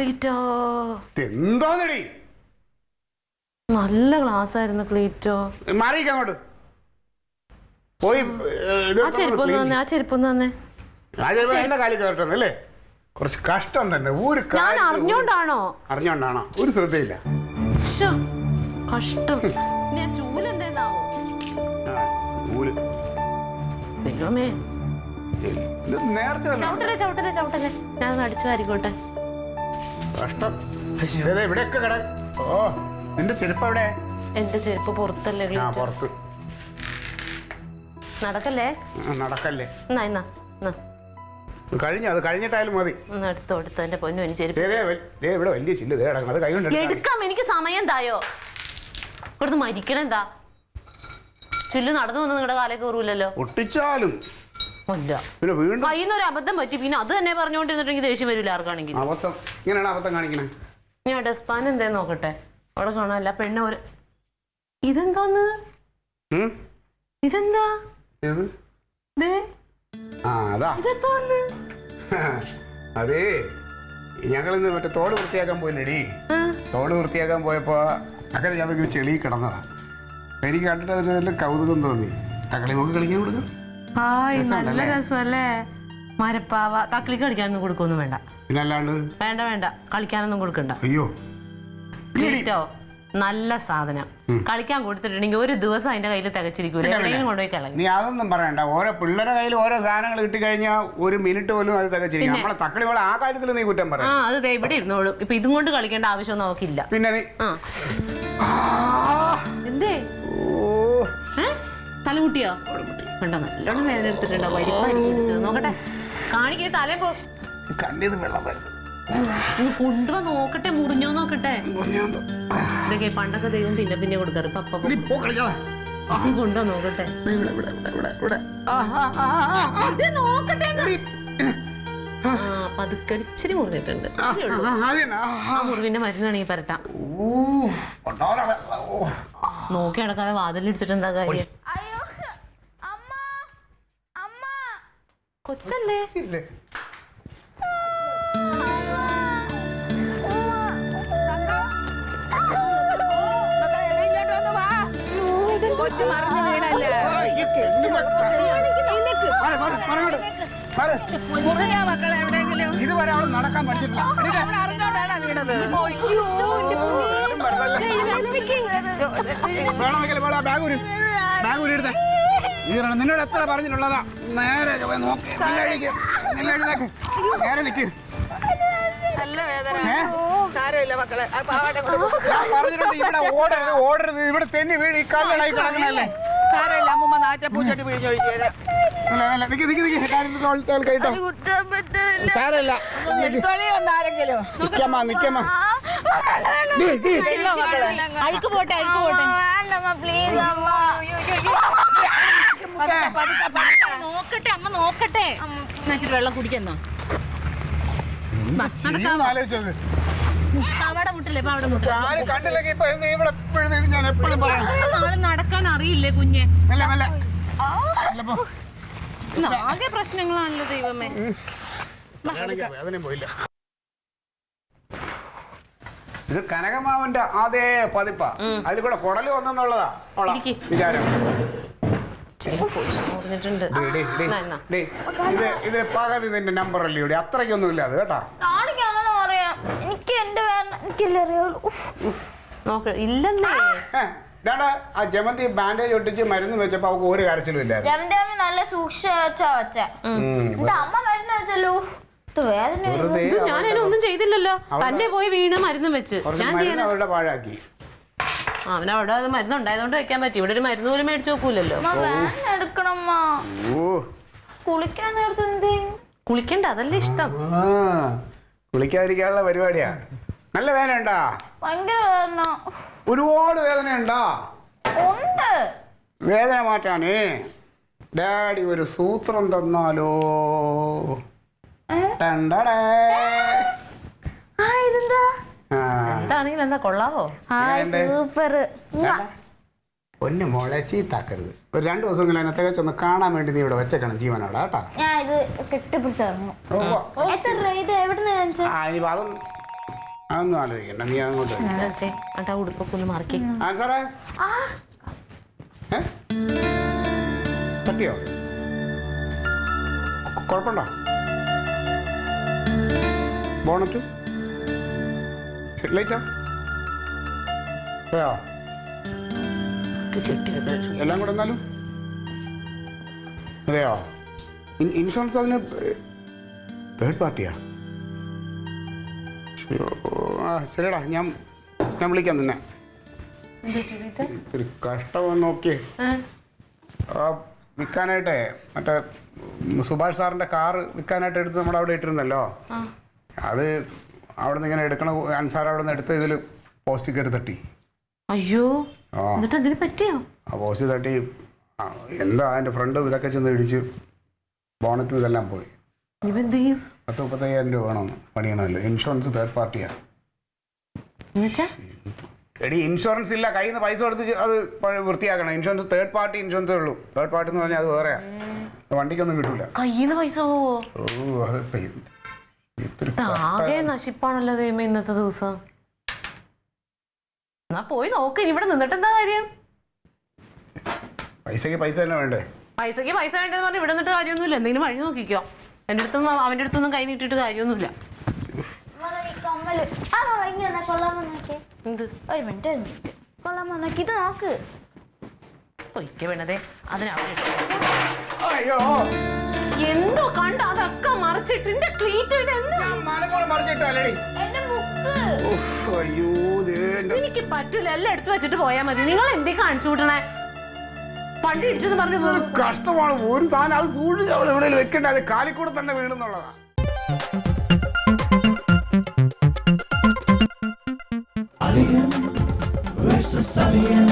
ക്ലീറ്റോ എന്താടി നല്ല ക്ലാസ് ആയിരുന്നു ക്ലീറ്റോ. മാറിക്കങ്ങോട്ട് പോയി. ആ ചെരുപ്പൊന്ന് തന്നെ, ആ ചെരുപ്പൊന്ന് തന്നെ. എന്റെ കാലിൽ കയറട്ടെന്നല്ലേ? കുറച്ച് കഷ്ടം തന്നെ. ഒരു ഞാൻ അറിഞ്ഞോണ്ടാണോ? അറിഞ്ഞോണ്ടാണോ? ഒരു ശ്രദ്ധയില്ല. കഷ്ടം. ചൂലെന്തേന്നാവോ ദൈവമേ. ചവിട്ടല്ലേ ചവിട്ടല്ലേ ചവിട്ടല്ലേ, ഞാൻ അടിച്ചു വാരിക്കോട്ടെ. കഷ്ടം. ഇവിടെയൊക്കെ കിട. ഓ നിന്റെ ചെരുപ്പ് എവിടെ? എന്റെ ചെരുപ്പ് പുറത്തല്ലേ? പുറത്ത്. നടക്കല്ലേ നടക്കല്ലേ. കഴിഞ്ഞ അത് കഴിഞ്ഞിട്ടായാലും മതി. എടുത്തോ എടുത്തോ എന്റെ പൊന്നു. എനിക്ക് ചെരുപ്പ് ഇവിടെ വലിയ ചില്ല് അത് കൈ കൊണ്ട് എടുക്കാം. എനിക്ക് സമയം തായോ. ഇവിടുന്ന് മരിക്കണെന്താ? ചില്ല് നടന്നു വന്ന് നിങ്ങളുടെ കാലേ കയറൂലല്ലോ. ഒട്ടിച്ചാലും കയ്യിന്നൊരു അബദ്ധം പറ്റി, പിന്നെ അത് തന്നെ പറഞ്ഞുകൊണ്ടിരുന്നിട്ടെങ്കിൽ ദേഷ്യം വരില്ല ആർക്കാണെങ്കിൽ. അബദ്ധം കാണിക്കണേ. ഞാൻ ഡസ്പാൻ എന്തേ നോക്കട്ടെ. അവിടെ കാണാനല്ല പെണ്ണ ഒരു. ഇതെന്താന്ന്? ഇതെന്താ? അതേ ഞങ്ങളിന്ന് മറ്റേ തോട് വൃത്തിയാക്കാൻ പോയില്ലേടി. തോട് വൃത്തിയാക്കാൻ പോയപ്പോ അങ്ങനെ ഞാൻ ചെളി കിടന്നതാ. എനിക്ക് കണ്ടിട്ട് കൗതുകം തോന്നി. തക്കളി നോക്കി കളിക്കാൻ കൊടുക്കും. നല്ല രസമല്ലേ? മരപ്പാവ. തക്കളിക്ക് കളിക്കാനൊന്നും കൊടുക്കൊന്നും വേണ്ട. പിന്നെ അല്ലാണ്ട് വേണ്ട വേണ്ട, കളിക്കാനൊന്നും കൊടുക്കണ്ട. അയ്യോ നല്ല സാധനം. കളിക്കാൻ കൊടുത്തിട്ടുണ്ടെങ്കിൽ ഒരു ദിവസം അതിന്റെ കയ്യിൽ തികച്ചിരിക്കൂല. എവിടെയെങ്കിലും കൊണ്ടുപോയി കളയും. നീ അതൊന്നും പറയണ്ട. ഓരോ പിള്ളേരുടെ കയ്യിൽ ഓരോ സാധനങ്ങൾ കിട്ടിക്കഴിഞ്ഞാൽ ഒരു മിനിറ്റ് പോലും അത് തികച്ചിരിക്കും. നമ്മളെ തക്കളി പോലെ ആ കാര്യത്തിൽ നീ കുറ്റം പറയാം. അത് ഇവിടെ ഇരുന്നോളൂ. ഇപ്പൊ ഇതും കൊണ്ട് കളിക്കേണ്ട ആവശ്യമൊന്നും നോക്കില്ല. പിന്നെ നീ എന്തേ തലമുട്ടിയോ? കണ്ടോ നല്ലോണം വേദന എടുത്തിട്ടുണ്ടോ? പരിപ്പാടിച്ചത് നോക്കട്ടെ. കാണിക്കേ തലേ പോ. കണ്ടത് വെള്ളം വരുന്നു. കൊണ്ടുവാ നോക്കട്ടെ. മുറിഞ്ഞോ നോക്കട്ടെ. ഇതൊക്കെ പണ്ടൊക്കെ ദൈവം പിന്നെ പിന്നെ കൊടുക്കാറ്. പപ്പ കൊണ്ടോ നോക്കട്ടെ. പതുക്കെ ഇച്ചിരി മുറിഞ്ഞിട്ടുണ്ട്. ആ മുറിവിന്റെ മരുന്നാണെങ്കിൽ പരട്ടാം. നോക്കി നടക്കാതെ വാതിലിടിച്ചിട്ടെന്താ കാര്യം? കൊച്ചല്ലേ? ഇതുവരെ അവള് നടക്കാൻ പഠിച്ചിട്ടില്ല. നിന്നോട് എത്ര പറഞ്ഞിട്ടുള്ളതാ? നേരെ നോക്കി നേരെ നിൽക്കും. പറഞ്ഞിട്ടുണ്ട് ഇവിടെ ഓടരുത് ഓടരുത്. ഇവിടെ തെന്നി വീട് ഈ കല്ലടായി കിടക്കണല്ലേ. സാരല്ല. നിക്കമ്മ നോക്കട്ടെ അമ്മ നോക്കട്ടെ. വെള്ളം കുടിക്കുന്നോ? ആലോചിച്ചത് നടക്കാൻ അറിയില്ലേ കുഞ്ഞെ? ആകെ പ്രശ്നങ്ങളാണല്ലോ ദൈവമേ. പോയില്ല. ഇത് കനകമാവന്റെ അതേ പതിപ്പാ. അതിൽ കൂടെ കുടല് വന്നെന്നുള്ളതാ വിചാരം. ഇത് പകുതി നിന്റെ നമ്പർ അല്ലേ ഇവിടെ? അത്രയ്ക്കൊന്നും ഇല്ല അത് കേട്ടാ. ആ ജമന്തി ബാൻഡേജ് ഒട്ടിച്ച് മരുന്ന് വെച്ചപ്പോ അവക്ക് ഒരു കരച്ചിലും ഇല്ല. ഞാനൊന്നും ചെയ്തില്ലല്ലോ. തന്നെ പോയി വീണ് മരുന്നും വെച്ച് അവരുടെ പാഴാക്കി. അവനവിടെ അത് മരുന്നുണ്ടായതുകൊണ്ട് വെക്കാൻ പറ്റി. ഇവിടെ ഒരു മരുന്ന് പോലും മേടിച്ചു നോക്കൂലല്ലോ. കുളിക്കണ്ട, അതല്ലേ ഇഷ്ടം. കുളിക്കാതിരിക്കാനുള്ള പരിപാടിയാ. നല്ല വേദന ഉണ്ടാ? ഒരുപാട് വേദന ഉണ്ടാ? വേദന മാറ്റാനേ ഡാഡി ഒരു സൂത്രം തന്നാലോ? എന്താണെങ്കിലും എന്താ കൊള്ളാവോ? പൊന്നു മോളെ ചീത്താക്കരുത്. ഒരു 2 ദിവസം അതിനകത്തേക്ക് ഒന്ന് കാണാൻ വേണ്ടി നീ ഇവിടെ വെച്ചേക്കണം ജീവനോടെ കേട്ടാ. അതൊന്നും ആലോചിക്കണ്ട, നീ അങ്ങോട്ട് വരൂ. എന്നിട്ടാ ഉടുപ്പൊക്കെ ഒന്ന് മാറിക്കേ. സാറേ തട്ടിയോ? കുഴപ്പമുണ്ടോ? ബോണറ്റ് ഹെഡ്ലൈറ്റാ എല്ലാം കൂടെ എന്നാലും അതെയോ? ഇൻഷുറൻസ് അതിന് തേർഡ് പാർട്ടിയാ? ആ ശരിടാ, ഞാൻ വിളിക്കാം നിന്നെ. ഒരു കഷ്ടം നോക്കിയേ. ആ വിൽക്കാനായിട്ടേ മറ്റേ സുഭാഷ് സാറിൻ്റെ കാറ് വിൽക്കാനായിട്ട് എടുത്ത് നമ്മുടെ അവിടെ ഇട്ടിരുന്നല്ലോ, അത് അവിടെ നിന്ന് ഇങ്ങനെ എടുക്കണ അൻസാർ അവിടെ നിന്ന് എടുത്ത് ഇതിൽ പോസ്റ്റ് കയറി തട്ടി. അയ്യോ, എന്നിട്ട് അതിന് പറ്റിയോ? ആ പോസ്റ്റ് തട്ടി എന്താ അതിൻ്റെ ഫ്രണ്ട് ഇതൊക്കെ ചെന്ന് ഇടിച്ച് ബോണറ്റും ഇതെല്ലാം പോയി. 10-35,000 രൂപ വേണം പണിയണമല്ലോ. ഇൻഷുറൻസ് തേർഡ് പാർട്ടിയാണ്. എടി ഇൻഷുറൻസ് ഇല്ല, കയ്യിൽ നിന്ന് പൈസ കൊടുത്ത് അത് വൃത്തിയാക്കണം. ഇൻഷുറൻസ് തേർഡ് പാർട്ടി ഇൻഷുറൻസേ ഉള്ളൂ. തേർഡ് പാർട്ടി എന്ന് പറഞ്ഞാൽ അത് വേറെയാ, വണ്ടിക്കൊന്നും കിട്ടൂല. കയ്യിൽ നിന്ന് പൈസ പോവോ? ഓ അത് ആകെ നശിപ്പാണല്ലോ ദൈവമേ ഇന്നത്തെ ദിവസം. എന്നാ പോയി നോക്ക്, ഇവിടെ നിന്നിട്ട് എന്താ കാര്യം? പൈസക്ക് പൈസ തന്നെ വേണ്ടേ? പൈസക്ക് പൈസ വേണ്ടെന്ന് പറഞ്ഞാൽ ഇവിടെ നിന്നിട്ട് കാര്യമൊന്നുമില്ല. എന്തെങ്കിലും വഴി നോക്കിക്കോ. എൻ്റെ അടുത്തും അവൻ്റെ അടുത്തൊന്നും കൈ നീട്ടിട്ട് കാര്യമൊന്നുമില്ല. എന്ത് ഒരു മിനിറ്റ് കൊള്ളാമോ നോക്കി ഇത് നോക്ക്. ഒരിക്കൽ വേണതേ അതിനാവശ്യം അയ്യോ എന്തോ കണ്ട അതൊക്കെ മറിച്ചിട്ട് എന്റെ ക്ലീറ്റ് എനിക്ക് പറ്റൂല. എല്ലാം എടുത്തു വെച്ചിട്ട് പോയാൽ മതി. നിങ്ങൾ എന്തേ കാണിച്ചു കൂട്ടണേ? പണ്ടി ഇടിച്ചെന്ന് പറഞ്ഞു കഷ്ടമാണ്. ഒരു സാധനം അത് സൂക്ഷിച്ച് അവിടെ എവിടെ വെക്കണ്ട, അത് കാലിക്കൂടെ തന്നെ വീണെന്നുള്ളതാ. Alien versus Alien.